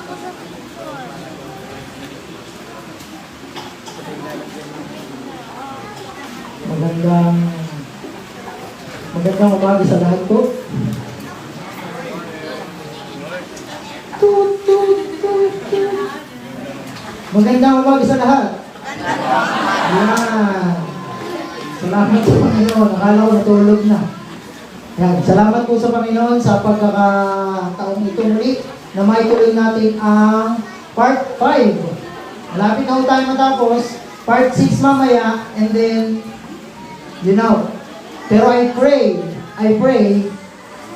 ako sa picture. Magandang umaga sa lahat po. Tut, tut, tut, tut. Magandang umaga sa lahat. Yan. Salamat sa Panginoon. Akala ko natulog na. Yan. Salamat po sa Panginoon sa pagkakataong ito muli na maituloy natin ang part 5. Malapit na tayo matapos. Part 6 mamaya, and then, pero I pray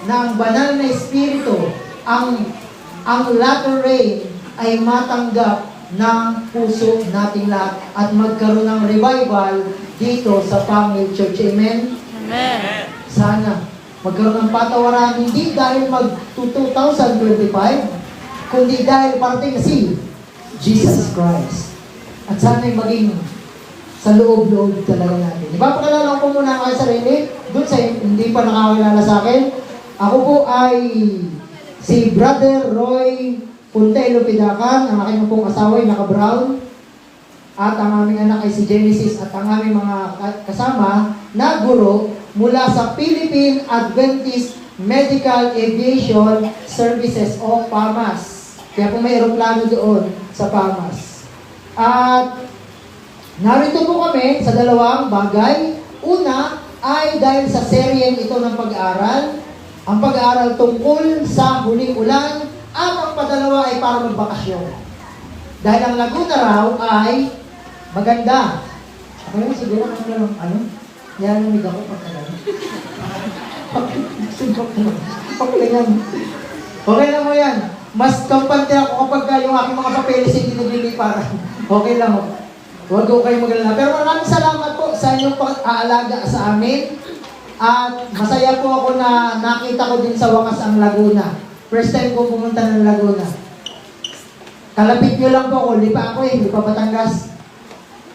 na ang banal na Espiritu, ang latter rain ay matanggap ng puso nating lahat at magkaroon ng revival dito sa Family Church. Amen? Amen. Sana magkaroon ng patawaran, hindi dahil mag-2025, kundi dahil parating si Jesus Christ. At sana'y maging sa loob-loob talaga natin. Ipapakilala ko muna ang aking sarili. Doon sa hindi pa nakakilala sa akin. Ako po ay si Brother Roy Puntelo Pidakan. Ang aking pong asawa ay naka-brown. At ang aming anak ay si Genesis. At ang aming mga kasama na guro mula sa Philippine Adventist Medical Aviation Services o PAMAS. Kaya po may aeroplano doon sa PAMAS. At narito po kami sa dalawang bagay. Una ay dahil sa seryeng ito ng pag-aaral. Ang pag-aaral tungkol sa huling ulan. At ang padalawa ay para magbakasyon. Dahil ang Laguna raw ay maganda. Ako naman siguro nilalamig ako pagkalan. Okay lang mo yan. Mas kampante ako kapag yung aking mga papeles hindi nagliliparan. Okay lang ako. Huwag ko kayo magalala. Pero maraming salamat po sa inyong pag-aalaga sa amin. At masaya po ako na nakita ko din sa wakas ang Laguna. First time ko pumunta ng Laguna. Kalapit nyo lang po ako. Hindi pa ako hindi pa Batangas.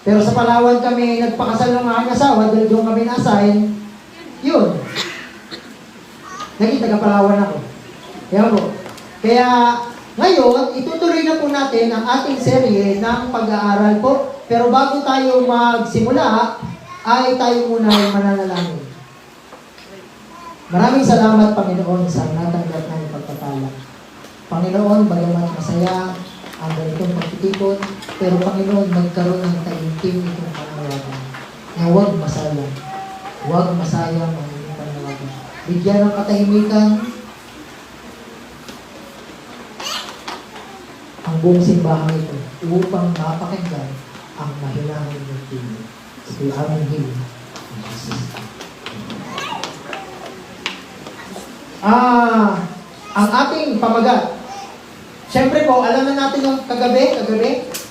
Pero sa Palawan kami nagpakasal ng aking asawa dahil doon kami na-assign. Yun. Naging taga-Palawan ako. Yan po. Kaya ngayon, itutuloy na po natin ang ating serye ng pag-aaral po. Pero bago tayo magsimula, ay tayo muna ay mananalangin. Maraming salamat, Panginoon, sa natanggap na yung pagpapala. Panginoon, bagamat masaya ang ganitong pagtitipon, pero Panginoon, magkaroon ng taimtim itong panawagan na huwag masayang. Huwag masayang ang inyong panawagan. Bigyan ng katahimikan ang buong simbahan ito upang mapakinggan ang mahinahon ng Pino. Sa aming hiling ng Jesus. Ang ating pamagat. Siyempre po, alam na natin yung kagabi,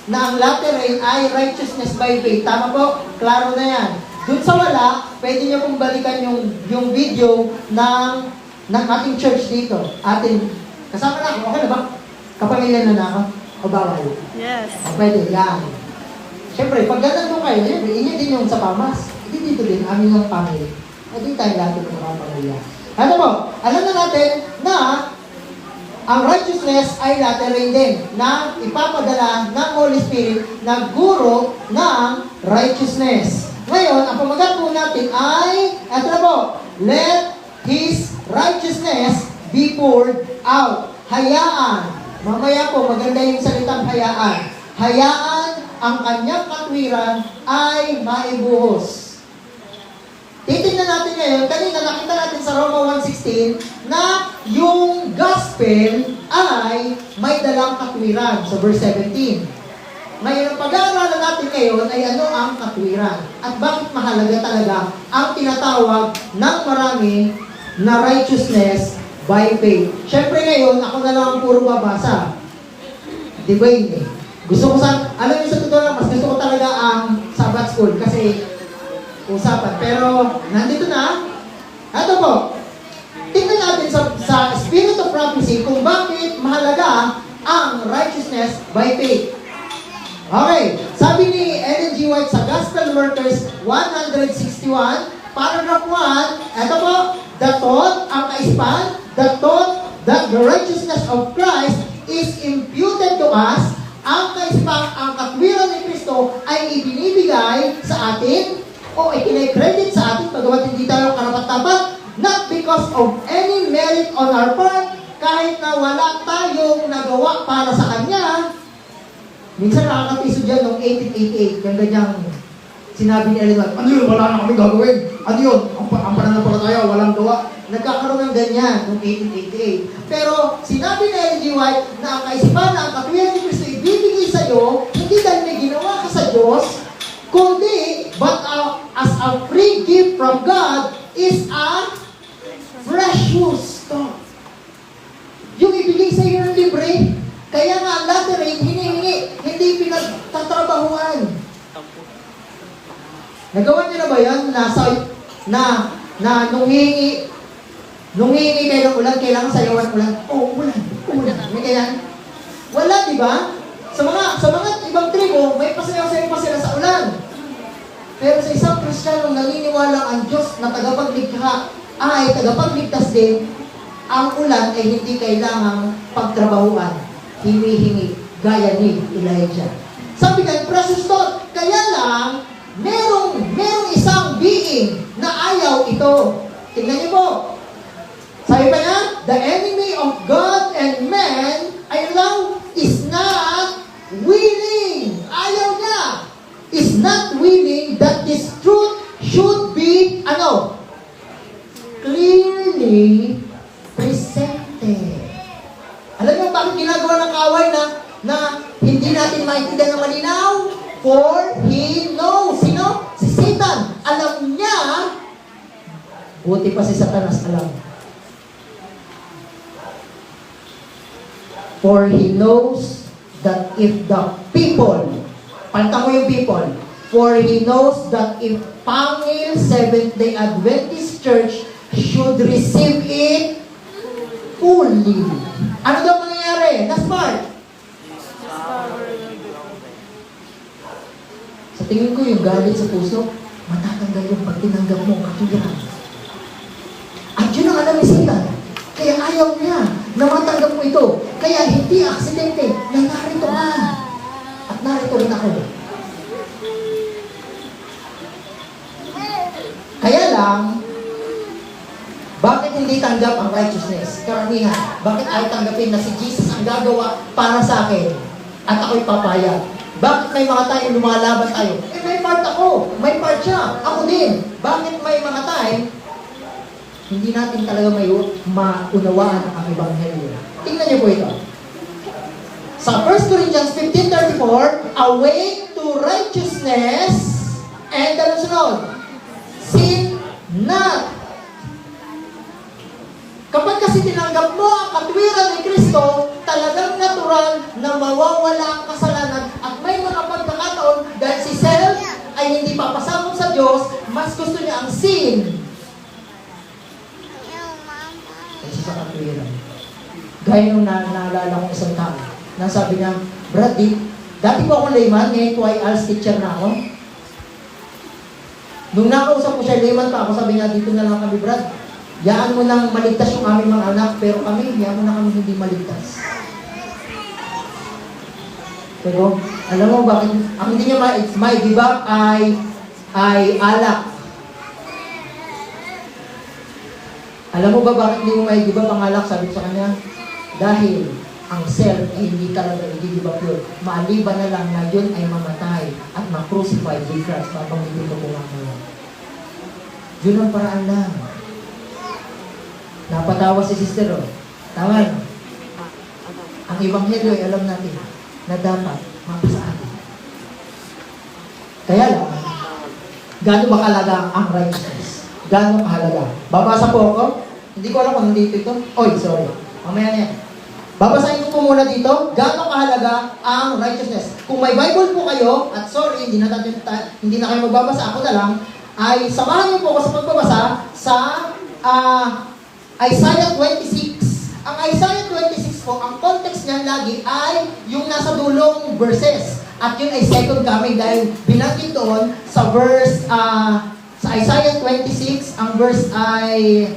na ang latter rain ay righteousness by faith. Tama po? Klaro na yan. Doon sa wala, pwede niyo pong balikan yung video ng ating church dito. Kasama na ako. Okay na ba? Kapamilya na ako? O bawal? Yes. O pwede, yan. Siyempre, pag ganun mo kayo, inyo din yung sa PAMAS. Hindi dito din, aming ng family. Hindi tayo lahat ng mga pamilya. Ano po? Alam na natin na ang righteousness ay latter rain din na ipapadala ng Holy Spirit na guro ng righteousness. Ngayon, ang pamagat po natin ay, eto na po, let His righteousness be poured out. Hayaan. Mamaya po, maganda yung salitang hayaan. Hayaan ang kanyang katwiran ay maibuhos. Titingnan natin ngayon, kanina nakita natin sa Roma 1:16 na yung gospel ay may dalang katwiran sa verse 17. Ngayon, ang pag-aaralan natin ngayon ay ano ang katwiran at bakit mahalaga talaga ang tinatawag ng marami na righteousness by faith. Siyempre ngayon, ako na lang ang puro babasa. Di ba yun eh? Gusto ko alam niyo sa totoo lang, mas gusto ko talaga ang Sabbath School kasi usapan. Pero, nandito na. Ito po. Tingnan natin sa Spirit of Prophecy kung bakit mahalaga ang righteousness by faith. Okay. Sabi ni Ellen G. White sa Gospel Workers 161, paragraph 1, ito po, the thought, ang kaispan, the thought that the righteousness of Christ is imputed to us, ang kaisipan, ang katwiran ni Kristo ay ibinibigay sa atin o ikinay-credit sa atin pagkabat hindi tayo karapat-dapat, not because of any merit on our part, kahit na wala tayong nagawa para sa Kanya. Minsan nakakapiso dyan noong 1888, yung ganyang sinabi ni Ellen White, ano yun, wala na kami gagawin. Ano yun, ang pananampalataya, walang gawa. Nagkakaroon ng ganyan noong 1888. Pero sinabi ni Ellen G. White na ang kaisipan na ang katwiran ni Kristo ibibigay sa iyo, hindi dahil may ginawa ka sa Diyos, kundi, but as a free gift from God is a precious stone. Yung ibigay sa iyo ng libre, kaya nga ang lottery, hinihingi, hindi pinagtatrabahuan. Nagawa niyo na ba yan? Na nung hihingi kayo ng ulan, kailangan sayawan ulan. Oh, ulan. May kaya? Wala, di ba? Sa mga ibang tribo, may pasayaw-sayaw pa sila sa ulan. Pero sa isang Kristiyanong naniniwala ang Diyos na tagapaglikha ay tagapagligtas din, ang ulan ay hindi kailangang pagtrabahuan. Hinihingi, gaya ni Elijah. Sabi ka, precious thought, kaya lang, merong isang being na ayaw ito. Tingnan niyo po. Sabi pa niya, the enemy of God and man, ay lang, is not willing. Ayaw niya. Is not willing that this truth should be, clearly presented. Alam niyo bakit ginagawa ng kaaway na hindi natin maintindihan ng malinaw? For he knows. Sino? Si Satan. Alam niya, buti pa si Satanas alam. For he knows that if the people, palitan mo yung people, for he knows that if Pangil Seventh-day Adventist Church should receive it fully. Ano daw mangyayari? Na-smart. Sa tingin ko yung galit sa puso, matatanggal yung pag tinanggap mo ang katwiran. At yun ang alam ni Satan. Kaya ayaw niya na matanggap mo ito. Kaya hindi aksidente na narito ka. At narito rin ako. Kaya lang, bakit hindi tanggap ang righteousness? Karamihan. Bakit ayaw tanggapin na si Jesus ang gagawa para sa akin at ako'y papayag? Bakit may mga time lumalaban tayo? May part ako. May part siya. Ako din. Bakit may mga time hindi natin talaga may maunawaan ang Ebanghelyo? Tingnan niyo po ito. Sa 1 Corinthians 15:34, awake to righteousness and ano sunod? Sin not. Kapag kasi tinanggap mo ang katwiran ni Kristo, talagang natural na mawawala ang kasalanan at may mga pagkakataon dahil si self ay hindi papasabog sa Diyos, mas gusto niya ang sin kaysa sa katwiran. Gaya nung naalala kong isang tao, na sabi niya, Brad, dati po akong layman, ngayon po ay ALS teacher na ako. Nung nakausap ko siya, layman pa ako, sabi niya, dito na lang kami, Brad. Yaan mo nang maligtas yung aming mga anak, pero kami, yaan mo na kami hindi maligtas. Pero, alam mo bakit, ang hindi niya may give up ay alak. Alam mo ba bakit hindi mo may give up ang alak? Sabi ko sa kanya, dahil ang self ay hindi talaga i-give up yun. Maaliban na lang na yun ay mamatay at ma-crucified with Christ. Babanggitin ko kung ano. Yun ang paraan lang. Napatawa si sister, oh. Tama. Ang Ebanghelyo ay alam natin na dapat mapasa atin. Kaya lang, gaano ba kahalaga ang righteousness? Gaano kahalaga? Babasa po ako. Hindi ko alam kung nandito ito. Oy, sorry. Mamaya na yan. Babasahin ko po muna dito, gaano kahalaga ang righteousness. Kung may Bible po kayo, at sorry, hindi na kayo magbabasa, ako na lang, ay samahan niyo po ako sa pagbabasa sa Isaiah 26. Ang Isaiah 26 po, ang context niyan lagi ay yung nasa dulong verses. At yun ay second coming dahil binanggit doon sa verse, sa Isaiah 26, ang verse ay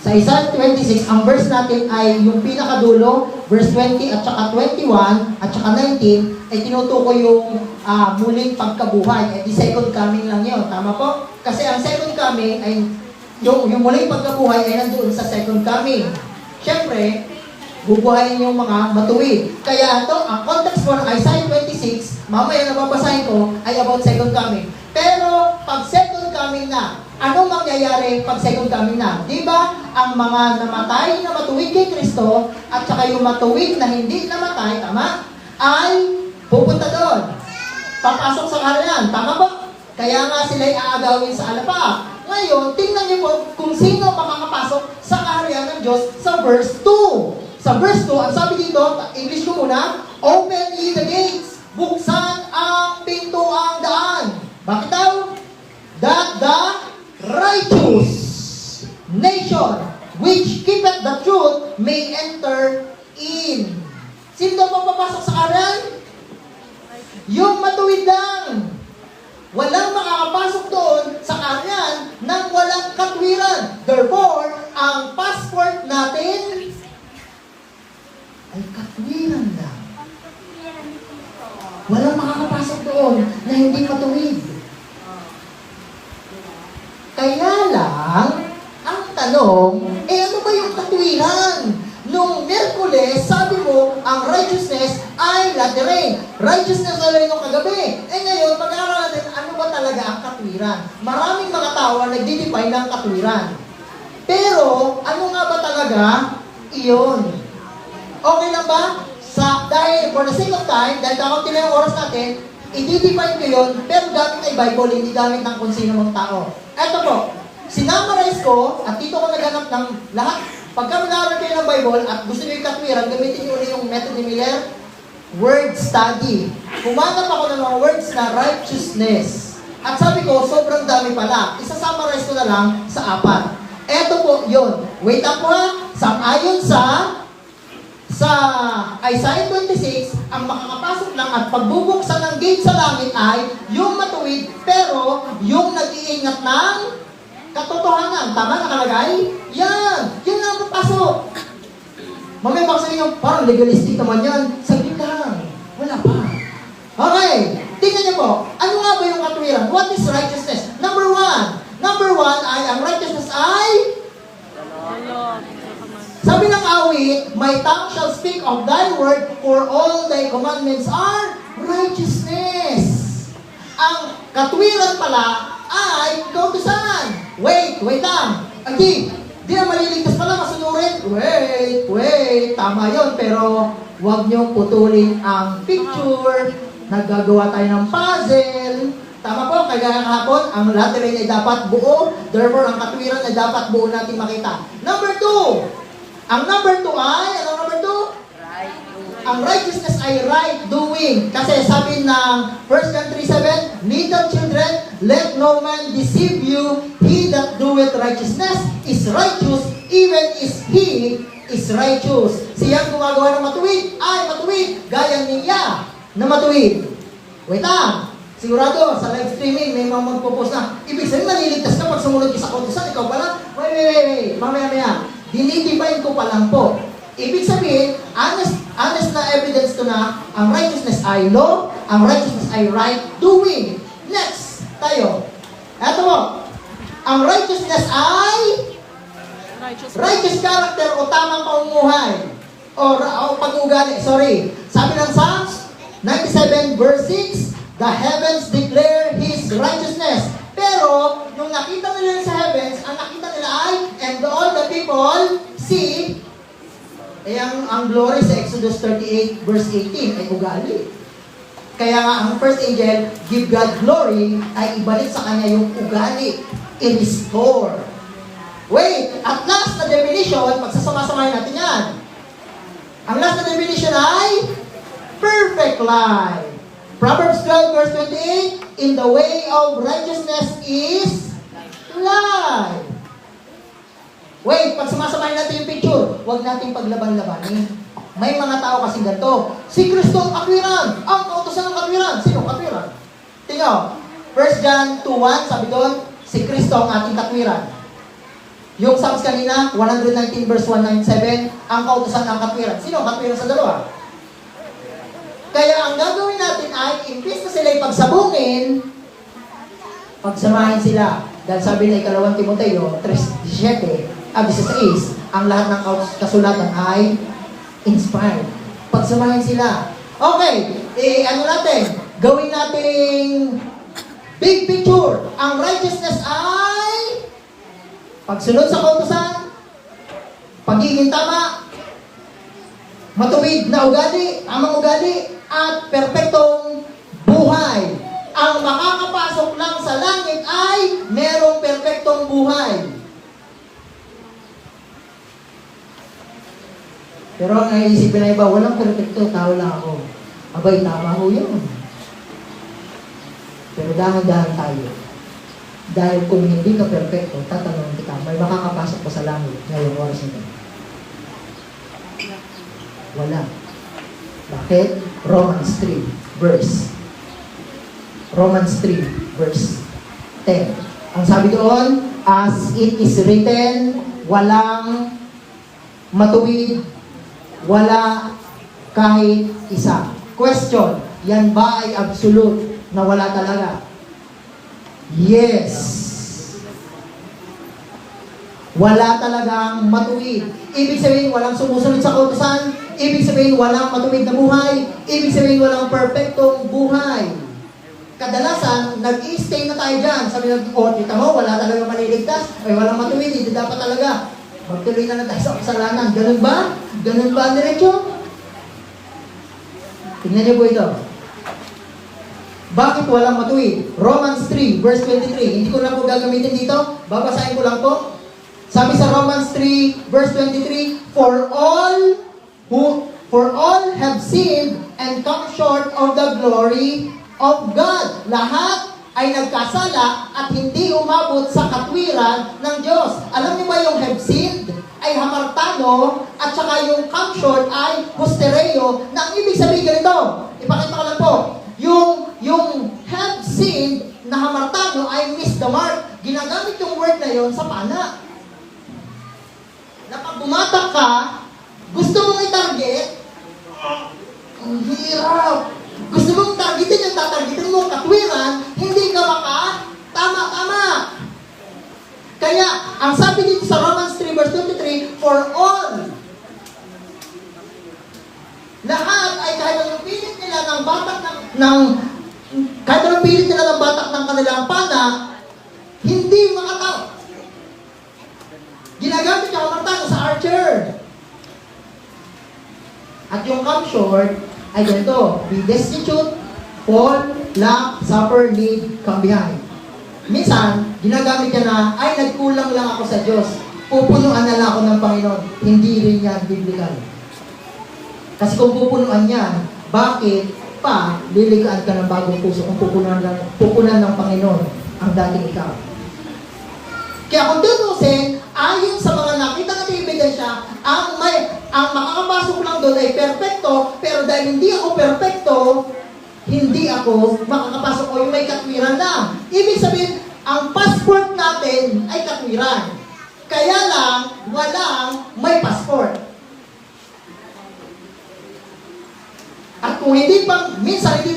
Sa Isaiah 26, ang verse natin ay yung pinakadulo, verse 20 at saka 21 at saka 19, ay tinutukoy yung muling pagkabuhay. Eh di second coming lang yun. Tama po? Kasi ang second coming ay yung muling pagkabuhay ay nandoon sa second coming. Siyempre, bubuhayin yung mga matuwid. Kaya ito, ang context po ng Isaiah 26, mamaya na babasahin ko, ay about second coming. Pero, pag second coming na, ano mangyayari pag second coming na? Di ba, ang mga namatay na matuwid kay Kristo, at saka yung matuwid na hindi namatay, tama, ay pupunta doon. Papasok sa kaharian, tama ba? Kaya nga sila'y aagawin sa alapaap. Ngayon, tingnan niyo po kung sino makakapasok sa kaharian ng Diyos sa verse 2. Sa verse 2, ang sabi dito, English ko muna, open ye the gates, buksan ang pintuang daan. Bakit daw? That the righteous nation which keepeth the truth may enter in. Sino daw papapasok sa kaharian? Yung matuwid lang. Walang makakapasok doon sa kaharian nang walang katwiran. Therefore, ang passport natin ay katwiran lang. Walang makakapasok doon na hindi matuwid. Kaya lang, ang tanong, ano ba yung katwiran? Nung Miyerkules, sabi mo, ang righteousness ay laterin. Righteousness na nung kagabi. Ngayon, pag-aaralan natin, ano ba talaga ang katwiran? Maraming mga tao ang nagdi-define ng katwiran. Pero, ano nga ba talaga? Iyon. Okay lang ba? Dahil for the sake of time, dahil kakaunti lang yung oras natin, i-define ko yun, pero gamit ay Bible, hindi gamit ng kung sino mong tao. Eto po, sinamarize ko, at dito ko naghanap ng lahat. Pagka mag-aaral kayo ng Bible, at gusto nyo yung katwiran, gamitin nyo ulit yung method ni Miller, word study. Kumanap ako ng mga words na righteousness. At sabi ko, sobrang dami pala. Isa-summarize ko na lang sa 4. Eto po, yun. Wait up po ha. Ayon sa Isaiah 26, ang makakapasok lang at pagbubuksan ng gate sa langit ay yung matuwid, pero yung nag-iingat ng katotohanan. Tama nakalagay? Yan! Yan lang papasok. Mamaya baka sabihin nyo, parang legalistic naman yan. Saglit lang. Wala pa. Okay. Tingnan niyo po. Ano nga ba yung katwiran? What is righteousness? Number 1. Number 1 ay, ang righteousness ay sabi ng awit, my tongue shall speak of thy word, for all thy commandments are righteousness. Ang katwiran pala ay kautusan. Wait lang. Again, di na maliligtas pala, masunurin. Wait. Tama yon, pero huwag niyong putulin ang picture. Naggagawa tayo ng puzzle. Tama po, kaya kahapon, ang laterin ay dapat buo. Therefore, ang katwiran ay dapat buo natin makita. Number 2. Ang number 2 ay, ano number 2? Ang righteousness ay right doing. Kasi sabi ng 1 John 3:7, little children, let no man deceive you. He that doeth righteousness is righteous, even as he is righteous. Siyang gumagawa ng matuwid ay matuwid, gaya niya na matuwid. Wait lang. Sigurado, sa live streaming, may mga magpo-post na, ibig sabihin, maliligtas ka pag sumunod ka sa kautusan, ikaw pala, wait, mamaya. Dinidefine ko pa lang po. Ibig sabihin, honest na evidence to na ang righteousness ay law, ang righteousness ay right doing. Next, tayo. Eto mo, ang righteousness ay righteous character o tamang pamumuhay. O pag-ugali, sorry. Sabi ng Psalms 97 verse 6, the heavens declare His righteousness. Pero, nung nakita nila sa heavens, ang nakita nila ay, and all the people see, ang glory sa Exodus 38 verse 18 ay ugali. Kaya nga, ang first angel, give God glory, ay ibalik sa kanya yung ugali. I-restore. Wait, at last na definition, magsasama-samahin natin yan. Ang last na definition ay, perfect life. Proverbs 12 verse 28, in the way of righteousness is life. Wait, pag sumasamahin natin yung picture, huwag natin paglaban-labanin. May mga tao kasi ganito. Si Kristo ang katwiran. Ang kautusan ng katwiran. Sino katwiran? Tingnan, 1 John 2:1, sabi doon, si Kristo ang ating katwiran. Yung Psalms kanina, 119 verse 197, ang kautusan ng katwiran. Sino ang katwiran sa dalawa? Kaya ang gagawin natin ay, imbis na sila'y pagsabungin, pagsamahin sila. Dahil sabi na ikalawang Timoteo 3:17, 16, ang lahat ng kasulatan ay inspired. Pagsamahin sila. Okay, ano natin? Gawin nating big picture. Ang righteousness ay pagsunod sa kautusan, pagiging tama, matuwid na ugali, tamang ugali, at perpektong buhay. Ang makakapasok lang sa langit ay merong perpektong buhay. Pero ang naisipin na iba, walang perpekto, tao lang ako. Abay, tama ho yun. Pero dahan-dahan tayo. Dahil kung hindi ka perfecto, tatanungin kita, may makakapasok pa sa langit ngayong oras nito? Wala. Bakit? Romans 3, verse 10. Ang sabi doon, as it is written, walang matuwid, wala kahit isa. Question, yan ba ay absolute na wala talaga? Yes. Wala talagang matuwid. Ibig sabihin, walang sumusunod sa kautusan. Ibig sabihin, walang matuwid na buhay. Ibig sabihin, walang perfectong buhay. Kadalasan, nag-i-stay na tayo dyan. Sabi natin, tita mo, wala talagang maliligtas. Ay, walang matuwid, hindi dapat talaga. Magtuloy na tayo sa kasalanan. Ganun ba? Ganun ba, diretso? Tingnan niyo po ito. Bakit walang matuwid? Romans 3, verse 23. Hindi ko na po gagamitin dito. Babasahin ko lang po. Sabi sa Romans 3, verse 23, For all have sinned and come short of the glory of God. Lahat ay nagkasala at hindi umabot sa katwiran ng Diyos. Alam niyo ba yung have sinned ay hamartano at saka yung come short ay postereo na ang ibig sabihin ganito. Ipakita ko lang po. Yung have sinned na hamartano ay miss the mark. Ginagamit yung word na yon sa pana. Na pag bumatak ka, gusto mong i-target, ang hirap. Gusto mong targetin yung tatargetin mo, katwiran, hindi ka tama. Kaya, ang sabi dito sa Romans 3 verse 23, for all, lahat ay kahit anong pilit nila ng batak kahit anong pilit nila ng batak ng kanilang pana, hindi makataw. Ginagamit yung hamartano sa archer. At yung come short ay ganito, be destitute, fall, lack, suffer, need, come behind. Minsan, ginagamit niya na, ay nagkulang lang ako sa Diyos. Pupunuan na lang ako ng Panginoon. Hindi rin yan biblical. Kasi kung pupunuan yan, bakit pa liligaan ka ng bagong puso kung pupunan ng Panginoon ang dating ikaw? Kaya kung tutusin, ayon sa mga nakita natin ebidensya, ang makakapasok lang doon ay perfecto, pero dahil hindi ako perfecto, hindi ako makakapasok o yung may katwiran lang. Ibig sabihin, ang passport natin ay katwiran. Kaya lang, walang may passport. At kung hindi minsan hindi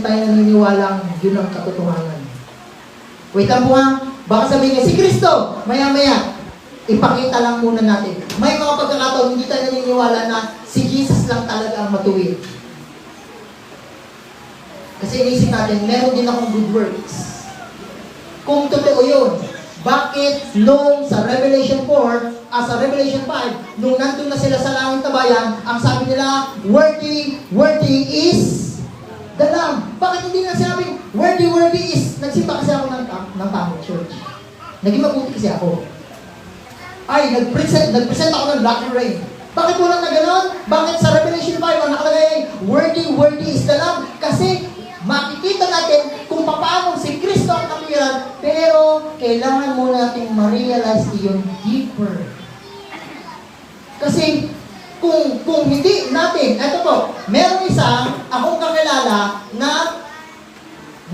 tayo naniniwala na yun ang katotohanan. Wait lang po ha, baka sabihin niya, si Kristo, maya-maya, ipakita lang muna natin. May mga pagkakataon, hindi tayo naniniwala na si Jesus lang talaga ang matuwid. Kasi inisip natin, meron din akong good works. Kung totoo yun, bakit nung sa Revelation 4, sa Revelation 5, nung nandun na sila sa langit na bayan, ang sabi nila, worthy is the Lamb. Bakit hindi na sinabing, worthy is, nagsimba kasi ako ng tamang church. Naging mabuti kasi ako. Ay, nag-present ako ng Black Rain. Bakit walang na gano'n? Bakit sa Revelation 5, ang nakalagay, worthy is the Lamb? Kasi, makikita natin kung paano si Kristo ang katwiran, pero kailangan muna natin ma-realize yun deeper. Kasi, kung hindi natin, eto po, merong isa akong kakilala na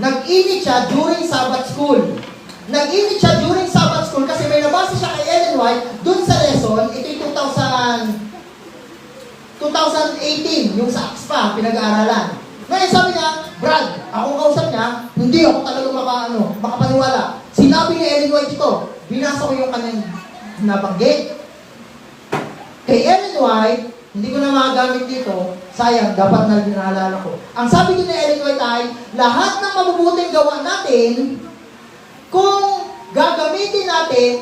nag-init siya during Sabbath school. Nag-init siya during Sabbath school kasi may nabasa siya kay Ellen White dun sa lesson, ito yung 2018, yung sa ACS pa, pinag-aaralan. Ngayon sabi niya, Brad, ako kausap niya, hindi ako talaga makapaniwala. Sinabi ni Ellen White ito, binasa ko yung kanyang nabanggit. Kay Ellen White, hindi ko na magagamit dito, sayang, dapat na naalala ko. Ang sabi din ni Ellen White ay, lahat ng mabubuting gawa natin, kung gagamitin natin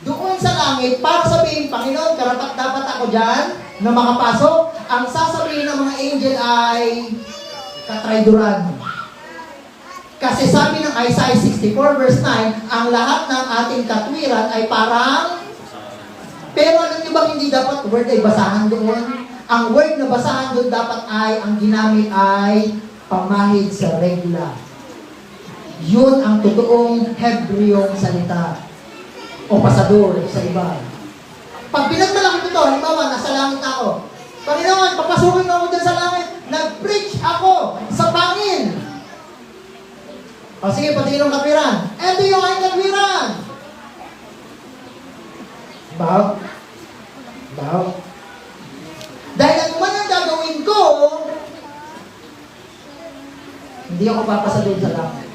doon sa langit para sabihin, Panginoon, karapat dapat ako dyan na makapasok, ang sasabihin ng mga angel ay katrayduran. Kasi sabi ng Isaiah 64 verse 9, ang lahat ng ating katwiran ay parang, pero alam niyo ba hindi dapat word ay basahan doon? Ang word na basahan doon dapat ay, ang ginamit ay pamahid sa regla. Yun ang totoong Hebreong salita o pasador sa iba. Pag pinagmalaki ito, halimbawa, nasa langit ako. Panginoon, papasukin mo ako dyan sa langit. Nag-preach ako sa pangil. O sige, patingin ng katwiran. Ito yung aking katwiran. Baw. Dahil ang man ang gagawin ko, hindi ako papasa doon sa langit.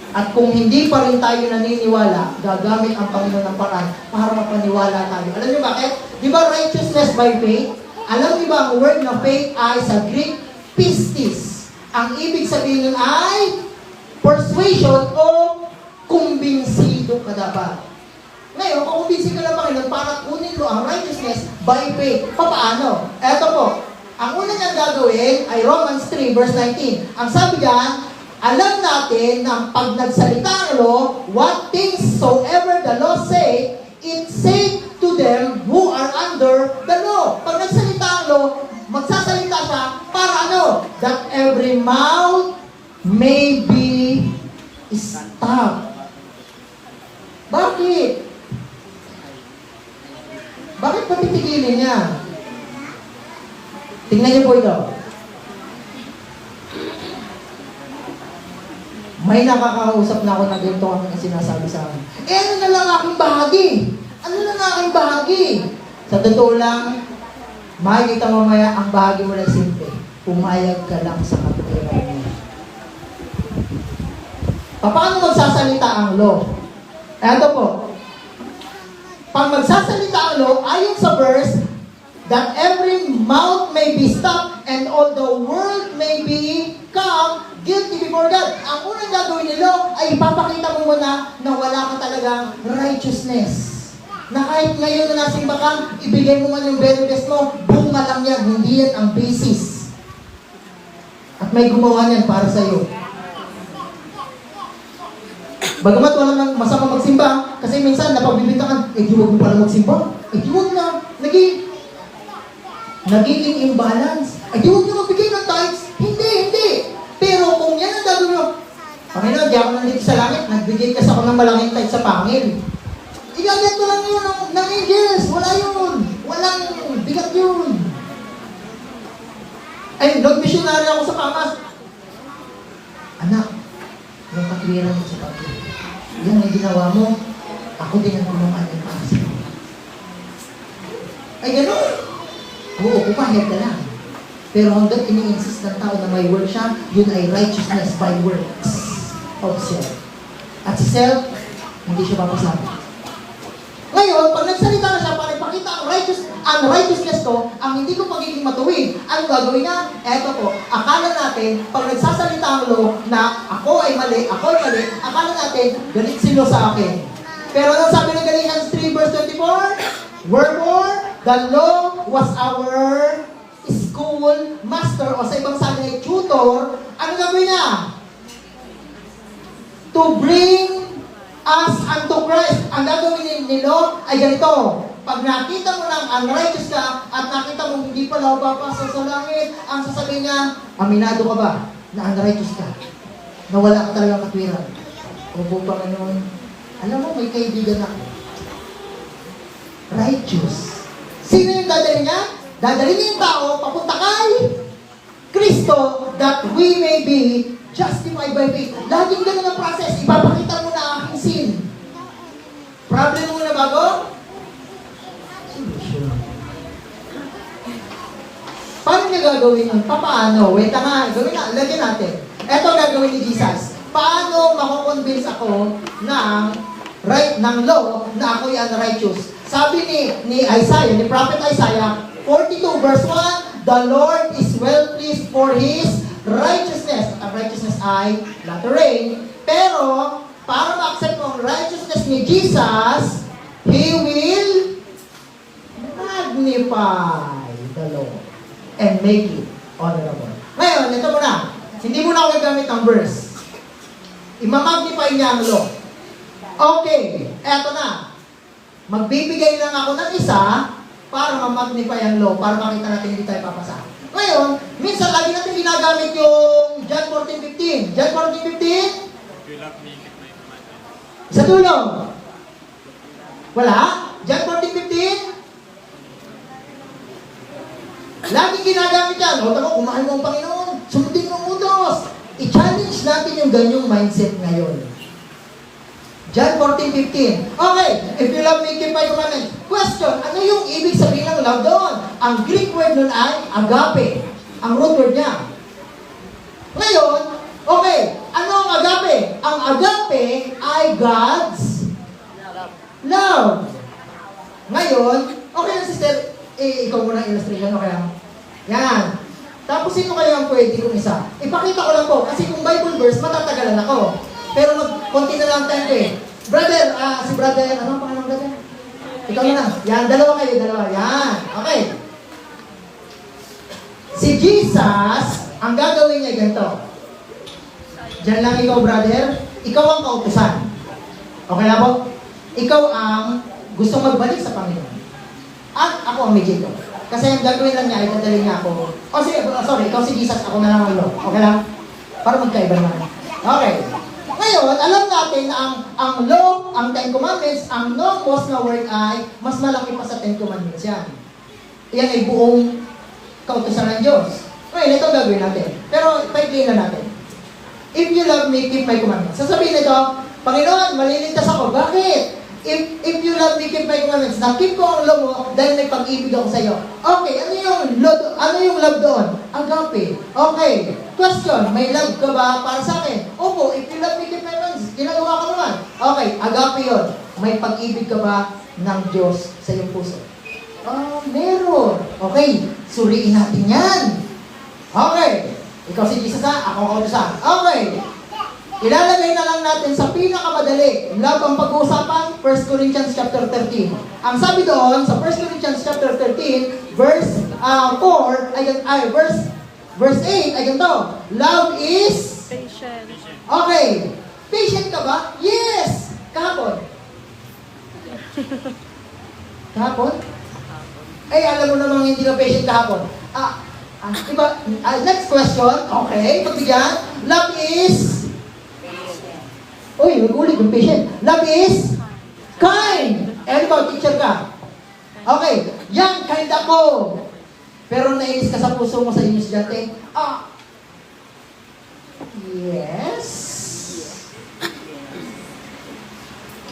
At kung hindi pa rin tayo naniniwala, gagamit ang Panginoon ng paraan para mapaniwala tayo. Alam niyo bakit? Di ba righteousness by faith? Alam niyo ba ang word na faith ay sa Greek, pistis. Ang ibig sabihin nun ay persuasion o kumbinsido ka dapat. Ngayon, kung kumbinsi ka ng Panginoon para kunin mo ang righteousness by faith, paano? Eto po, ang una niyang gagawin ay Romans 3 verse 19. Ang sabi diyan, alam natin na pag nagsalita ang law, what things soever the law say, it say to them who are under the law. Pag nagsalita ang law, magsasalita siya para ano? That every mouth may be stopped. Bakit? Bakit patitigilin niya? Tingnan niyo po ito. May nakakausap na ako na ganito ang sinasabi sa akin. Ano na lang aking bahagi? Ano na lang aking bahagi? Sa totoo lang, makikita mo maya ang bahagi mo na simple. Pumayag ka lang sa kapatiran mo. Paano magsasalita ang law? Eto po. Pag magsasalita ang law, ayon sa verse, that every mouth may be stopped and all the world may become guilty before God. Ang unang gagawin nila ay ipapakita mo muna na wala ka talagang righteousness. Na kahit ngayon na nasimba ka, ibigay mo man yung very best mo, bunga lang yan, hindi yan ang basis. At may gumawa niyan para sa iyo. Bagamat wala nang masama magsimba, kasi minsan napagbibintangan, di huwag mo pala magsimba. Di huwag na. Nagiging imbalance. Di huwag na magbigay ng tithes. Hindi. Pero kung yan ang gagawin mo, Panginoon, di ako nandito sa langit, nagbigay kasi ako ng malaking tithes sa pangil. Igagat ko lang yun ng angels. Wala yun. Walang bigat yun. Ay, nag-missionary ako sa Pamas. Anak, yung katwiran mo sa pagkakas. Yan ang ginawa mo, ako din ang tulungan ng pangasa. Ay, gano'n. Oo, pumahit ka lang. Pero hanggang ini-insist ng tao na may work siya, yun ay righteousness by works of self. At si self, hindi siya papasama. Ngayon, pag nagsalita na siya para ipakita ang righteousness ko, ang hindi ko pagiging matuwid, ang gagawin niya? Eto po, akala natin, pag nagsasalita ang law na ako ay mali, akala natin, galit sila sa akin. Pero anong sabi ng Galatians 3 verse 24? Wherefore, the law was our school master, o sa ibang sabi ay tutor. Ano gagawin niya? To bring us unto Christ. Ang gagawin nilo ay ganito. Pag nakita mo ng unrighteous ka at nakita mo hindi pala papasa sa langit, ang sasabihin niya, aminado ka ba na unrighteous ka? Na wala ka talagang katwiran? Opo, Panginoon. Alam mo, may kaibigan ako. Righteous. Sino yung dadalhin niya? Dadalhin niya yung tao papunta kay Kristo. Kristo that we may be justified by faith. Laging ganun ang process. Ipapakita mo na ang aking sin. Problem mo na bago? Solution. Paano niya gagawin yun? Paano? Wait nga, gawin na, lagyan natin. Ito gagawin ni Jesus. Paano mako-convince ako ng law na ako'y unrighteous? Sabi ni Isaiah, ni Prophet Isaiah, 42 verse 1, the Lord is well pleased for His righteousness. Ang righteousness ay not rain. Pero, para ma-accept mo ang righteousness ni Jesus, He will magnify the law and make it honorable. Ngayon, ito muna. Hindi mo na ako gagamit ng verse. Ima-magnify niya ang law. Okay, eto na. Magbibigay lang ako ng isa para ma-magnify ang law, para makita natin hindi tayo papasa. Ngayon, minsan lagi natin ginagamit yung John 14:15. John 14:15? Sa tulong. Wala? John 14:15? Lagi ginagamit yan. O, tama, kumain mo ang Panginoon. Sundin mo ang utos. I-challenge natin yung ganyong mindset ngayon. John 14:15. Okay, if you love me, keep my commandments. Question, ano yung ibig sabihin ng love doon? Ang Greek word nun ay agape. Ang root word niya. Ngayon, okay, ano ang agape? Ang agape ay God's love. Ngayon, okay na sister, ikaw muna illustration, okay lang? Yan. Tapos sino kayo ang pwede kong isa? Ipakita ko lang po, kasi kung Bible verse, matatagalan ako. Pero konti na lang tayo eh. Brother, si brother, ano pangalan brother? Ikaw na. Yan, dalawa kayo, dalawa. Yan, okay. Si Jesus, ang gagawin niya ganito. Diyan lang ikaw, brother. Ikaw ang kautusan. Okay na po? Ikaw ang gustong magbalik sa Panginoon. At ako ang mediator. Kasi ang gagawin lang niya, itadali niya ako. Sorry, ikaw si Jesus, ako na lang ang Lord. Okay lang? Para magkaiba naman. Okay. Ngayon, alam natin na ang law, ang Ten Commandments, ang nomos na word ay mas malaki pa sa Ten Commandments yan. Yan ay buong kautusan ng Diyos. Ngayon, ito gagawin natin. Pero, pa-explain na natin. If you love me, keep my commandments. Sasabihin nito, Panginoon, maliligtas ako. Bakit? If you love me, keep my commandments. Nakip ko ang love mo dahil may pag-ibig ako sa iyo. Okay, ano yung love doon? Agape. Okay. Question, may love ka ba para sa akin? Opo, if you love me, keep my commandments. Ginagawa ko naman. Okay, agape yun. May pag-ibig ka ba ng Diyos sa iyong puso? Meron. Okay, suriin natin yan. Okay. Ikaw si Jesus ha, ako kautusan. Okay. Ilalagay na lang natin sa pinakamadali. Love ang pag-uusapan, 1 Corinthians chapter 13. Ang sabi doon, sa 1 Corinthians chapter 13, verse 4, verse 8, ay ganito. Love is? Patient. Okay. Patient ka ba? Yes! Kahapon. Kahapon? Ay, alam mo namang hindi ka patient kahapon. Next question. Okay, pagbigyan. Love is? Uy, ulit yung patient. Love is? Kind. Ano ba, teacher ka? Okay, yan, kind ako. Pero nainis ka sa puso mo sa inyo estudyante? Yes.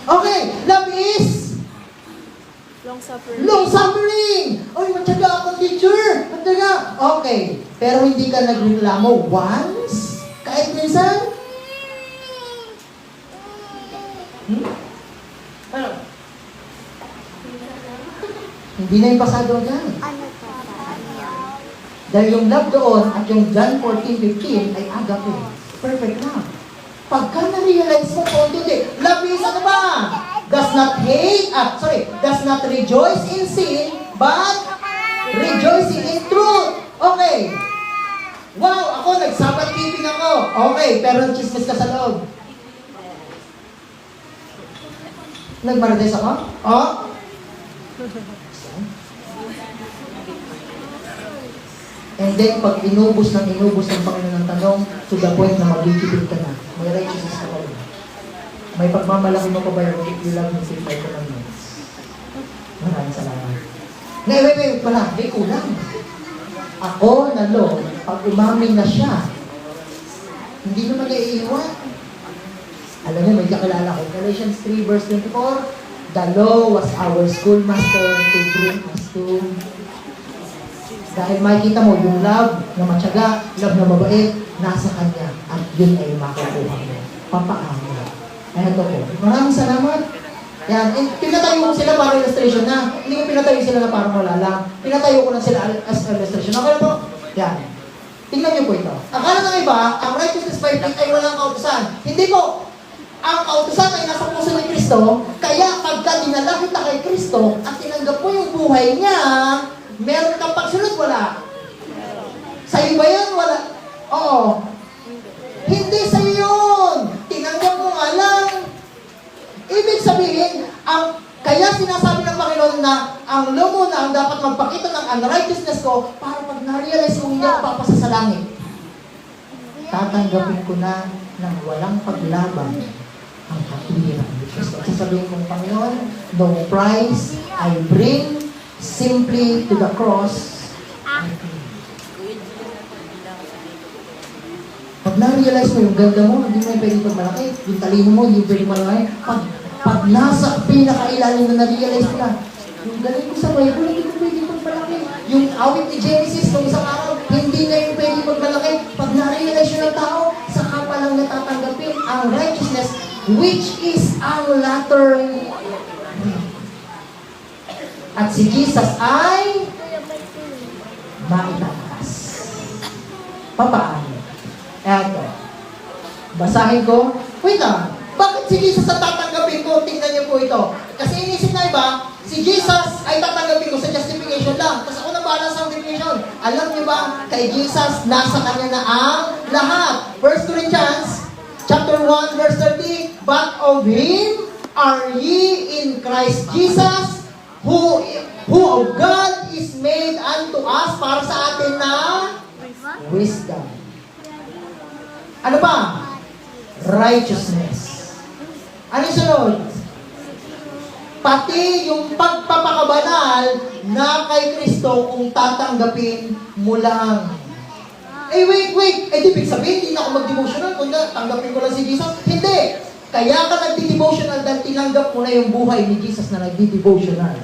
Okay, love is? Long suffering. Long suffering! Oy, matyaga akong teacher! Matyaga! Okay. Pero hindi ka nagreklamo once? Kahit minsan? Ano? Hindi na yung pasado yan. Dahil yung love doon at yung John 14:15 ay agape. Perfect na. Pagka na-realize mo po, hindi. Love is ano ba? Does not rejoice in sin, but rejoicing in truth. Okay. Wow, ako, nag-Sabbath keeping ako. Okay, pero chismis ka sa loob. Nag-Marites ako? Oh? And then, pag inubos ng Panginoon ng tanong, to the point na magigibig ka na. May righteousness ka pa rin. May pagmamalaki mo pa ba you love me, keep my commandments? Maraming salamat. Wait, pala. May kulang. Ako na Lord, pag umamin na siya, hindi naman niya iiwan. Alam niyo, may kakilala ko, Galatians 3 verse 24, the law was our schoolmaster to bring us to. Dahil makikita mo, yung love na matyaga, love na mabait, nasa kanya, at yun ay makukuha mo. Papaano. Ayan to po. Maraming salamat. Yan. Pinatayo ko sila para illustration na. Hindi ko pinatayo sila na parang wala lang. Pinatayo ko lang sila as illustration. Okay na po? Yan. Tingnan niyo po ito. Akala ng iba, ang righteousness by faith ay walang kautusan. Hindi po. Ang kautusan ay nasa puso ni Kristo, kaya pagka dinala kita kay Kristo at tinanggap mo yung buhay niya, meron kang pagsunod, wala. Sa'yo ba yan? Wala. Oo. Hindi sa'yo yun. Tinanggap mo nga lang. Ibig sabihin, kaya sinasabi ng Panginoon na ang law mo na ang dapat magpakita ng unrighteousness ko para pag na-realize kong hindi ako papasa sa langit, tatanggapin ko na ng walang paglaban ang katwiran ni Kristo. Sasabihin kong Panginoon, no price I bring, simply to the cross I bring. Pag na-realize mo yung ganda mo, hindi mo yung pwede pagmalaki. Yung talino mo, hindi pwede malaki. Pag nasa pinakailalim na na-realize mo na, yung galing ko sa Bible, hindi ko pwede pagmalaki. Yung awit ni Genesis nung isang araw, hindi na yung pwede pagmalaki. Pag na-realize yun ng tao, saka pa lang natatanggapin ang righteousness, which is ang latter. At si Jesus ay maitaas. Papaano? Eto. Basahin ko. Wait lang. Bakit si Jesus ang tatanggapin ko? Tingnan niyo po ito. Kasi inisip na iba, si Jesus ay tatanggapin ko sa justification lang. Tapos ako na bahala sa sanctification. Alam niyo ba, kay Jesus, nasa kanya na ang lahat. 1 Corinthians chapter 1, verse 30, but of Him are ye in Christ Jesus, who of God is made unto us, para sa atin na wisdom. Ano ba? Righteousness. Ano yung sunod? Pati yung pagpapakabanal na kay Kristo kung tatanggapin mo lang. Wait. Di ibig sabihin, hindi na ako mag-devotional kung tanggapin ko lang si Jesus. Hindi. Kaya ka nagdi-devotional dahil tinanggap mo na yung buhay ni Jesus na nagdi-devotional.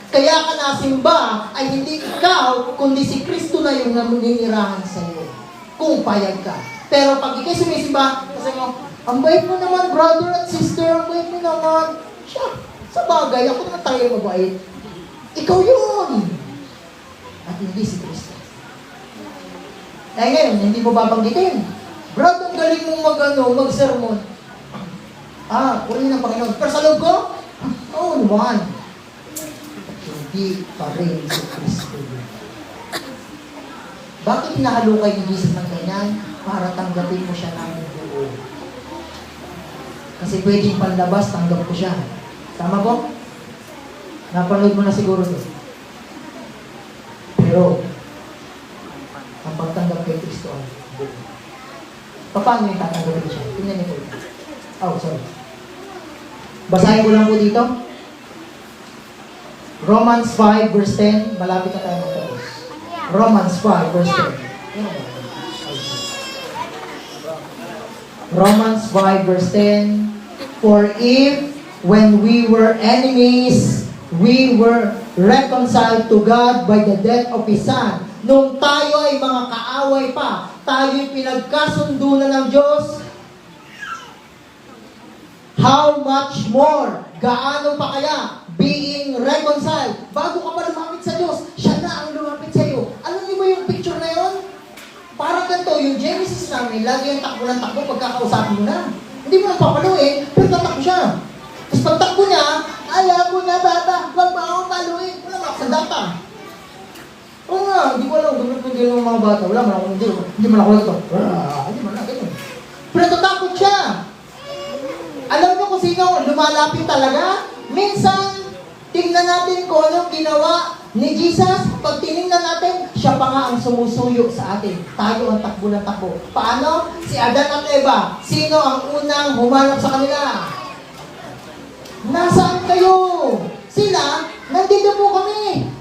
Kaya ka nasimba ay hindi ikaw, kundi si Kristo na yung naninirahan sa iyo. Kung payag ka. Pero pag ikay sumisimba, kasi mo, ang bait mo naman, brother at sister, ang bait mo naman. Siya, sa bagay, ako naman tayo mabait. Ikaw yun. At hindi si Kristo. Ngayon, hindi mo babanggitin. Brad, ang galing mong mag-sermon. Uli ng Panginoon. Pero sa loob ko, oo naman. Hindi pa rin si Kristo. Bakit hinahalukay ni Jesus ng ganyan? Para tanggapin mo siya ng buo. Kasi pwedeng panlabas, tanggap ko siya. Tama po? Napanood mo na siguro ito. Pero, ang pagtanggap kay Kristo ay buo. Paano yung tatanggapin siya? Tingnan niyo po. Sorry. Basahin ko lang po dito. Romans 5 verse 10. Malapit na tayo magtapos. Romans 5 verse 10. Romans 5 verse 10. For if, when we were enemies, we were reconciled to God by the death of His Son. Nung tayo ay mga kaaway pa, tayo'y pinagkasundo na ng Diyos, how much more? Gaano pa kaya? Being reconciled. Bago ka pa lumapit sa Diyos, siya na ang lumapit sa iyo. Alam niyo ba yung picture na yun? Parang ganito, yung Genesis namin, lagi yung takbo ng takbo pagkakausapin mo na. Hindi mo nang papaluin, pero tatakbo siya. Tapos pagtakbo niya, alam ko na baba, huwag mo akong paluin. Wala mo ako sa data. Oo nga, hindi ko alam, gano'n kung hindi ng mga bata. Wala man ako, hindi man ako ito. Hindi man ako ito. Pero tatakot siya. Alam mo kung sino lumalapit talaga? Minsan, tingnan natin kung anong ginawa ni Jesus. Pag tinignan natin, siya pa nga ang sumusuyo sa atin. Tayo ang takbo ng takbo. Paano? Si Adan at Eva. Sino ang unang humanap sa kanila? Nasaan kayo? Sila, nandito po kami.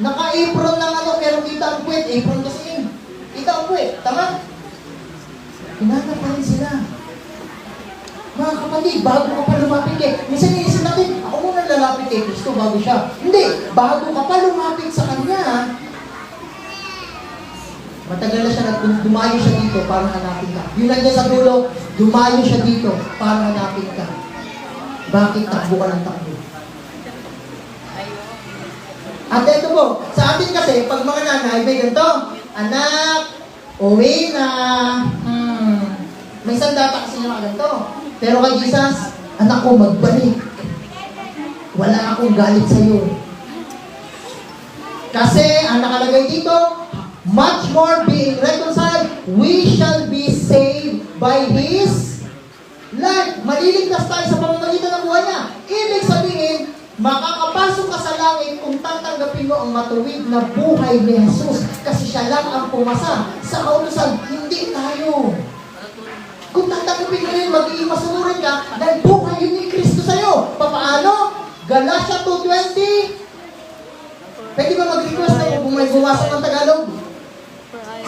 Naka-apron ng ano, pero kita ang puwet. Apron kasi yun. Kita ang puwet. Tama? Hinanap pa rin sila. Mga kapatid, bago ka pa lumapit minsan iisip natin, ako muna lalapit kay Kristo bago siya. Hindi, bago ka pa lumapit sa Kanya, matagal na siya na dumayo siya dito para hanapin ka. Yun nandiyan sa dulo, dumayo siya dito para hanapin ka. Bakit takbo ka ng takbo? At ito po, sa atin kasi, pag mga nanay, may ganito, anak, uwi na, may sandata kasi yung mga ganito. Pero kay Jesus, anak ko, magbalik. Wala akong galit sa'yo. Kasi, ang nakalagay dito, much more being reconciled, we shall be saved by His life. Maliligtas tayo sa pamamagitan ng buhay niya. Ibig sabihin, makakapasok ka sa langit kung tatanggapin mo ang matuwid na buhay ni Jesus. Kasi siya lang ang pumasa sa kautusan, hindi tayo. Kung tatanggapin mo yun, magiging masunurin ka dahil buhay yun ni Kristo sa'yo. Paano? Galatia 2:20. Pwede ba mag-request na kung may bumasok ng Tagalog?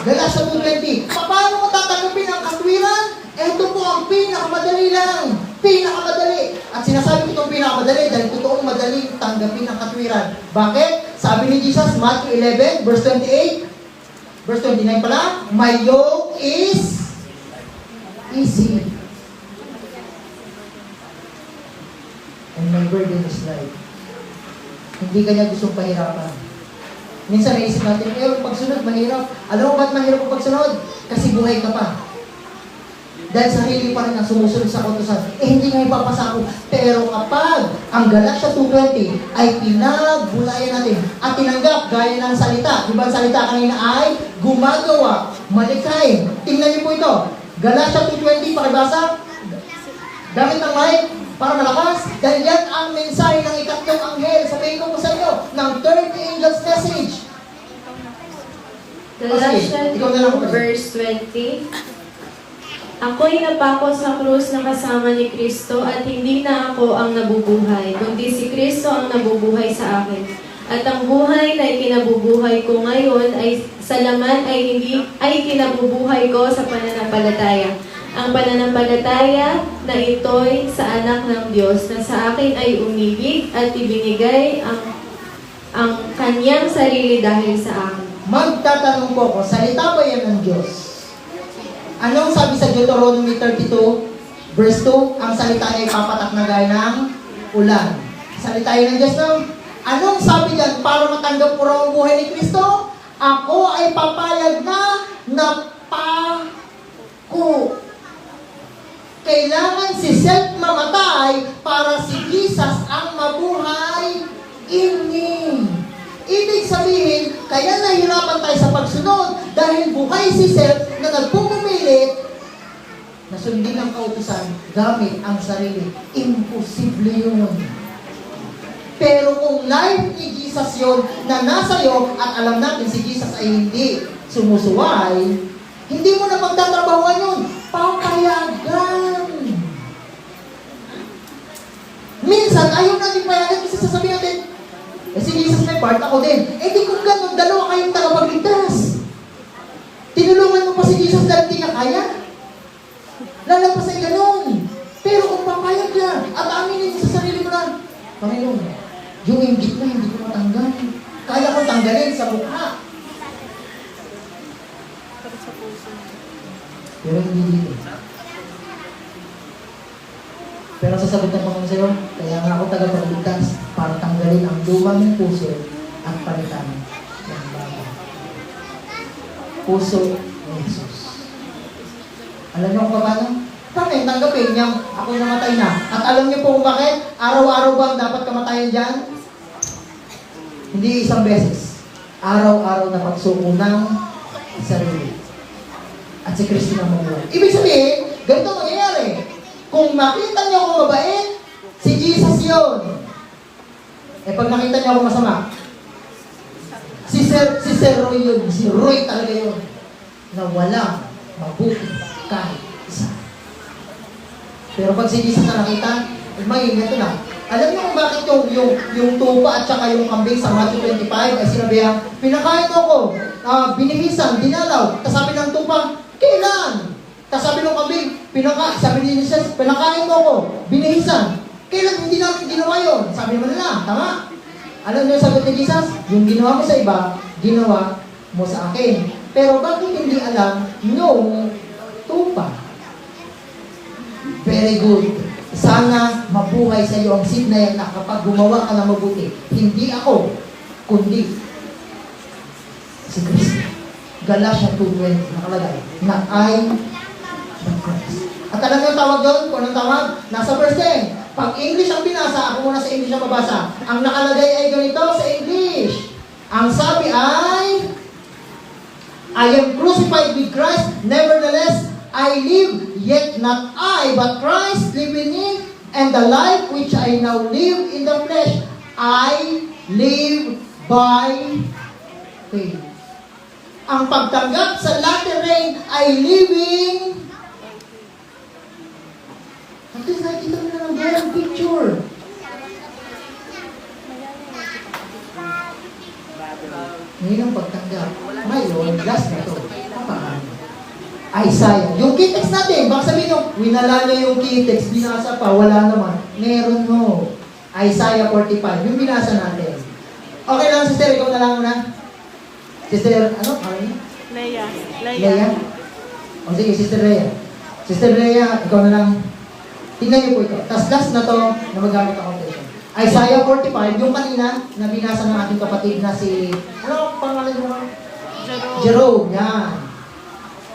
Galatia 2:20. Paano mo tatanggapin ang katwiran? Ito po ang pinakamadali lang. Pinakamadali. At sinasabi ko itong pinakamadali dahil totoong madaling tanggapin ang katwiran. Bakit? Sabi ni Jesus, Matthew 11, verse 28, verse 29 pala, my yoke is easy. And my burden is light. Hindi ka niya gustong pahirapan. Minsan naisip natin, pagsunod, mahirap. Alam mo ba't mahirap ang pagsunod? Kasi buhay ka pa. Dahil sarili pa rin ang sumusunod sa kautusan. Hindi nga ipapasa ako. Pero kapag ang Galatia 2:20 ay pinagbulayan natin at tinanggap gaya ng salita. Di ba ang salita kanina ay gumagawa, malikhain. Tingnan niyo po ito. Galatia 2:20, pakibasa. Gamit ng mic para malakas. Dahil yan ang mensahe ng ikatlong anghel. Sabihin ko po sa inyo, ng third angel's message. Galatians Ikaw na lang po. verse 20. Ako'y napako sa krus na kasama ni Kristo at hindi na ako ang nabubuhay, kundi si Kristo ang nabubuhay sa akin. At ang buhay na ikinabubuhay ko ngayon ay sa laman ay kinabubuhay ko sa pananampalataya. Ang pananampalataya na ito'y sa anak ng Diyos na sa akin ay umibig at ibinigay ang kanyang sarili dahil sa akin. Magtatanong po ako, salita ba yan ng Diyos? Anong sabi sa Deuteronomy 32, verse 2? Ang salita niya ay papatak na gaya ng ulan. Salita yan ng Diyos, no? Anong sabi diyan para matanggap ko raw ang buhay ni Kristo? Ako ay papayag na pako. Kailangan si self mamatay para si Jesus ang mabuhay in me. Ibig sabihin, kaya nahirapan tayo sa pagsunod dahil buhay si self na nagpupumilit na sundin ang kautusan gamit ang sarili. Imposible yun. Pero kung life ni Jesus yun na nasa iyo at alam natin si Jesus ay hindi sumusuway, hindi mo na magtatrabahuan yun. Papayagan. Minsan, ayaw natin payagan kasi sasabihin natin, si Jesus may part, ako din. Di kung gano'n, dalawa kayong tagapagligtas. Tinulungan mo pa si Jesus dahil hindi ka kaya. Lalapas ay gano'n. Pero kung papayag ka at aminin sa sarili mo na, Panginoon, yung inggit na hindi ko matanggal. Kaya ko tanggalin sa mukha. Pero hindi dito. Pero sasagot ng Panginoon sa'yo, kaya nga ako tagapagligtas para tanggalin ang lumang puso at palitan ng bagay. Puso ni Jesus. Alam niyo kung paano? Kami, tanggapin niyang ako'y namatay na. At alam niyo po kung bakit? Araw-araw ba dapat kamatayan dyan? Hindi isang beses. Araw-araw na pagsuko ng sarili. At si Kristo na mabuhay. Ibig sabihin, ganito mangyayari. Kung makita niyo akong mabait, si Jesus yun. Pag nakita niyo akong masama, si Sir Roy yun. Si Roy talaga yun. Na wala mabuti kahit isa. Pero pag si Jesus na nakita, may ganito na. Alam niyo kung bakit yung tupa at saka yung kambing sa Matthew 25 ay sinabihan, pinakain mo ko, binihisan, dinalaw. Tapos sabi ng tupa, kailan? Tapos sabi ng kambing, sabi ni Jesus, pinakain mo ko, binihisan. Kailan hindi namin ginawa yun? Sabi mo nila, tama? Alam niyo yung sagot ni Jesus? Yung ginawa mo sa iba, ginawa mo sa akin. Pero bakit hindi alam nung tupa? Very good. Sana mabuhay sa iyo ang seed na yan na kapag gumawa ka ng mabuti, hindi ako, kundi si Kristo. Galatians 2:20 nakalagay na I am Christ. At alam niyo ang tawag doon? Kung anong tawag? Nasa verse 10. Pag English ang binasa, ako muna sa English ang babasa. Ang nakalagay ay ganito sa English. Ang sabi ay, I am crucified with Christ, nevertheless, I live, yet not I, but Christ live in me, and the life which I now live in the flesh, I live by faith. Ang pagtanggap sa latter rain ay living. At least nakikita mo na ng grand picture. Ngayon ang pagtanggap. Ngayon, last na ito. Paano? Isaiah. Yung key text natin, baka sabihin nyo, winala niya yung key text, binasa pa, wala naman. Meron mo. Isaiah 45, yung binasa natin. Okay lang, sister, ikaw na lang muna. Sister, ano? Leia. Leia? O sige, Sister Leia. Sister Leia, ikaw na lang. Tingnan niyo po ito. Tapos last na to, na magamit ang quotation. Isaiah 45, yung kanina, na binasa ng ating kapatid na si, ano ang pangalan mo? Jerome, yan.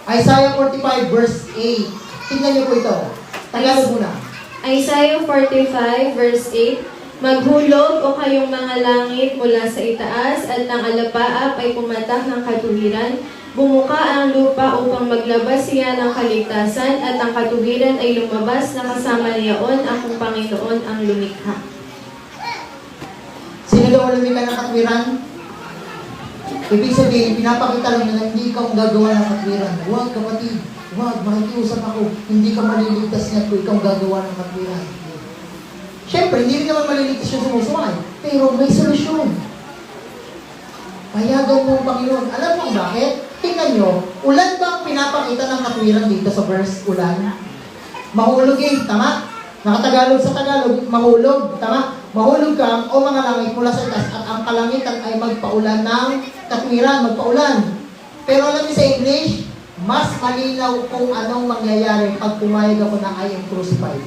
Isaiah 45 verse 8. Tingnan niyo po ito. Tagalog muna. Isaiah 45 verse 8, Maghulog o kayong mga langit mula sa itaas at ng alapaap ay pumatak ng katuwiran. Bumuka ang lupa upang maglabas siya ng kaligtasan at ang katuwiran ay lumabas na kasama niyaon akong Panginoon ang lumikha. Sino daw ang lumikha ng katuwiran? Ibig sabihin, pinapakita lang na hindi ka ang gagawa ng katwiran. Huwag kapatid, huwag, makikiusap ako, hindi ka maliligtas niya kung ikaw ang gagawa ng katwiran. Siyempre, hindi rin naman maliligtas yung sumusuway, pero may solusyon. Payagan mo ang Panginoon. Alam mo bakit? Tingnan nyo, ulan ba ang pinapakita ng katwiran dito sa verse ulan? Mahulog tama? Nakatagalog sa Tagalog, mahulog, tama? Mahulog ka o mga langit mula sa itaas at ang kalangitan ay magpaulan ng katwiran, magpaulan. Pero alam niyo sa English, mas malinaw kung anong mangyayari pag pumayag ako na I am crucified.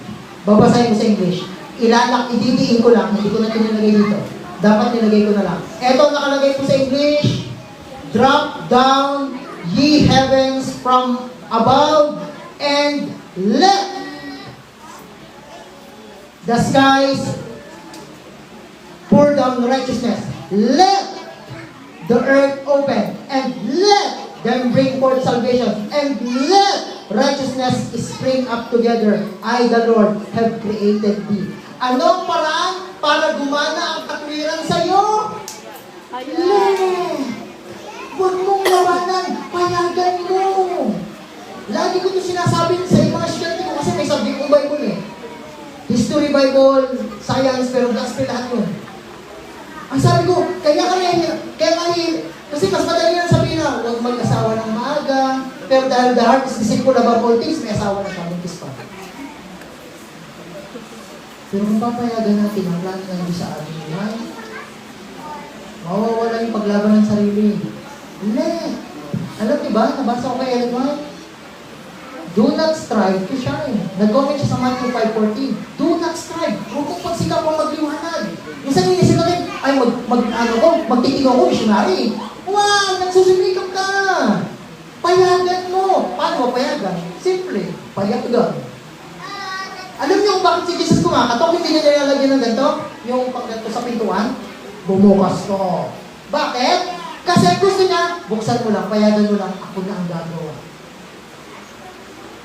Babasahin ko sa English. Ididiin ko lang, hindi ko na tinilagay dito. Dapat nilagay ko na lang. Eto nakalagay po sa English, drop down ye heavens from above and let the skies pour down righteousness. Let the earth open and let them bring forth salvation and let righteousness spring up together. I, the Lord, have created thee. Anong paraan para gumana ang katwiran sa iyo? Huwag mong labanan, payagan mo. Lagi ko ito sinasabi sa mga estudyante ko kasi may subject kong Bible History Bible, Science, pero Gospel lahat yun. Ang sabi ko, kasi mas madali lang sabihin na, huwag mag-asawa ng maaga, pero dahil the heart is deceitful above all things, may asawa na siya, buntis pa. Pero kung papayagan natin ang plano ng Diyos sa ating buhay, mawawala yung paglaban ng sarili. Alam niyo ba, nabasa ko kay Ellen White? Do not strive to shine. Nag-comment siya sa Matthew 5:14. Do not strive. Huwag kong pagsikap ang magliwanag. Minsan inisip natin, ay magtitig ako, missionary. Wow, nagsusulikap ka. Payagan mo. Paano mapayagan? Simple, payagan. Alam niyo kung bakit si Jesus kumakatok? Hindi niya nilalagyan ng ganito? Yung pagganto sa pintuan? Bumukas ko. Bakit? Kasi ang gusto niya, buksan mo lang, payagan mo lang, ako na ang gagawa.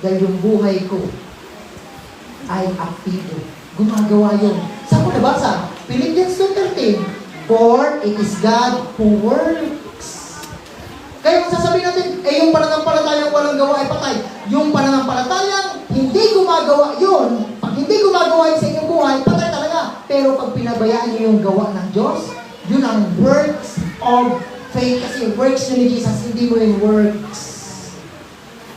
Dahil yung buhay ko ay aktibo. Gumagawa yun. Saan ko nabasa? Philippians 2:13. For it is God who works. Kaya kung sasabihin natin, yung pananampalatayang walang gawa ay patay. Yung pananampalatayang hindi gumagawa yun, pag hindi gumagawa yun sa inyong buhay, patay talaga. Pero pinabayaan niyo yung gawa ng Diyos, yun ang works of faith. Kasi yung works nyo ni Jesus, hindi mo yung works.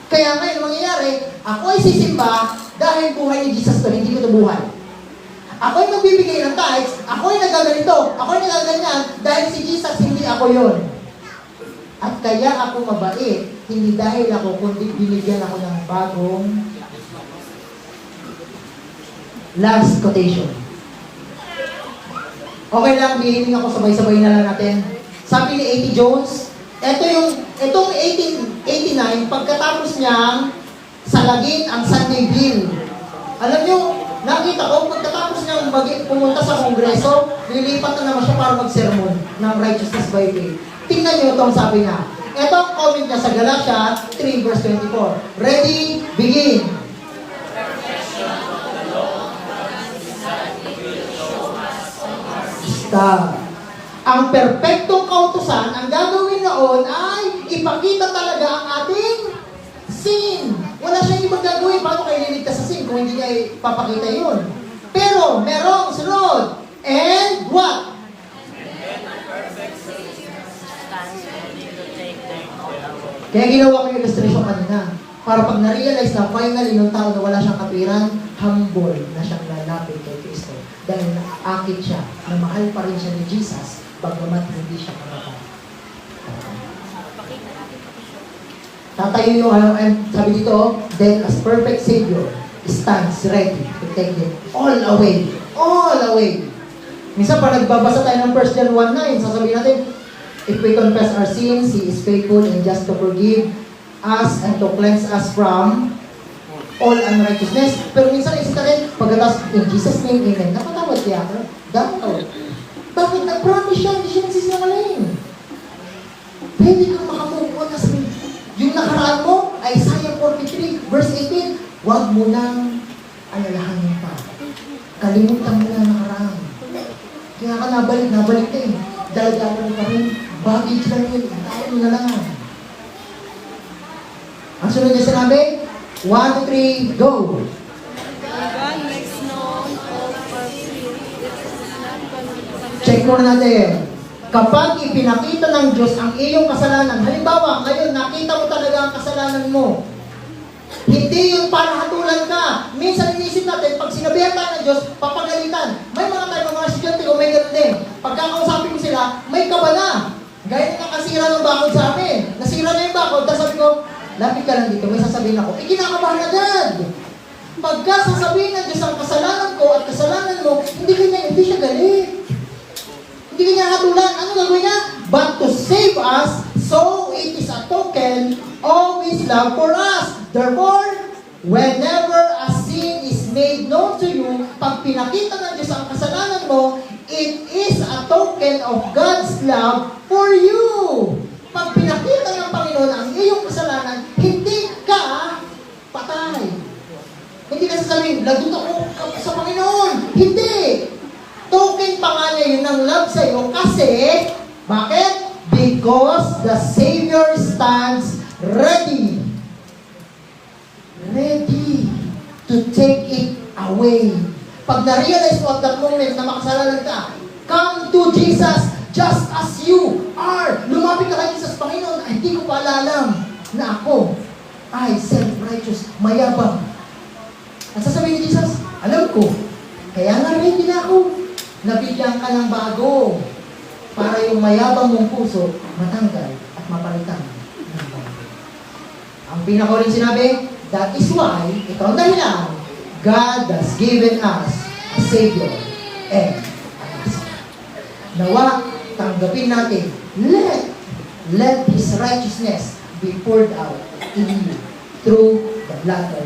Kaya ngayon, mangyayari, ako ay sisimba dahil buhay ni Jesus to, hindi ko to buhay. Ako ay magbibigay ng tithes, ako ay nagaganito, ako ay nagaganyan, dahil si Jesus, hindi ako yon. At kaya ako mabait, hindi dahil ako, kundi binigyan ako ng bagong last quotation. Okay lang, hihiling ako sabay-sabay na lang natin. Sabi ni A.T. Jones, itong 1889, pagkatapos niyang salagin ang Sunday Bill. Alam niyo, nakita ko, pagkatapos niyang pumunta sa Kongreso, lilipat na naman siya para mag-sermon ng righteousness by faith. Tingnan niyo itong sabi niya. Ito ang comment niya sa Galatia 3 verse 24. Ready? Begin. Stop. Ang perpektong kautusan, ang gagawin noon ay ipakita talaga ang ating sin. Wala siyang ibang gagawin. Paano kayo liligtas sa sin kung hindi niya ipapakita yun? Pero, merong sunod. And what? Kaya ginawa ko yung illustration kanina. Para pag na-realize na finally ng tao na wala siyang kapiran, humble na siyang lalapit kay Kristo. Dahil naakit siya, na mahal pa rin siya ni Jesus, bagamat hindi siya karapat. Tatayo yung sabi dito, then as perfect Savior stands ready to take them all away. All away. Minsan pa nagbabasa tayo ng 1 John 1:9, sasabihin natin, if we confess our sins, He is faithful and just to forgive us and to cleanse us from all unrighteousness. Pero minsan isip natin, pagkatapos, in Jesus' name, amen. Napatawad kaya ako? Dapat. Bakit? Nag-promise siya, hindi siya nagsisinungaling. Pwede kang makamove on kasi yung nakaraan mo, Isaiah 43, verse 18, huwag mo nang alalahanin pa. Kalimutan mo na nakaraan. Kaya ka nabalik na eh. Dalaga mo pa rin. Baggage lang yun. Tayo mo na lang. Ang sunod niya sinabi, 1, 2, 3, go! Check mo na natin. Kapag ipinakita ng Diyos ang iyong kasalanan, halimbawa, ngayon, nakita mo talaga ang kasalanan mo. Hindi yun para hatulan ka. Minsan inisip natin, pag sinabihan tayo ng Diyos, papagalitan. May mga tayo, mga estudyante ko, may ganun din. Pagkakausapin ko sila, may kaba na. Gaya na nakasira ng bakod sa amin. Nasira na yung bakod, tapos sabi ko, lapit ka lang dito, may sasabihin ako, kinakabahan agad. Pagka sasabihin ng Diyos ang kasalanan ko at kasalanan mo, hindi siya galit. Hindi niya hatulan. Ano gagawin niya? But to save us, so it is a token of His love for us. Therefore, whenever a sin is made known to you, pag pinakita ng Diyos ang kasalanan mo, it is a token of God's love for you. Pag pinakita ng Panginoon ang iyong kasalanan, hindi ka patay. Hindi ka sasabihin, lagot ako sa Panginoon. Hindi. Token pa nga niya yun ng love sa iyo kasi, bakit? Because the Savior stands ready. Ready to take it away. Pag na-realize mo at that moment na makasalanan ka, come to Jesus just as you are. Lumapit ka kay Jesus, Panginoon, ay hindi ko pa alam na ako ay self-righteous, mayabang. At sasabihin ni Jesus, alam ko, kaya nga ready na ako. Nabigyan ka ng bago para yung mayabang mong puso matanggal at mapalitan ng bago. Ang pinakahuling sinabi, that is why, ito ang dahilan, God has given us a Savior and a Master. Nawa, tanggapin natin, let His righteousness be poured out in you through the blood of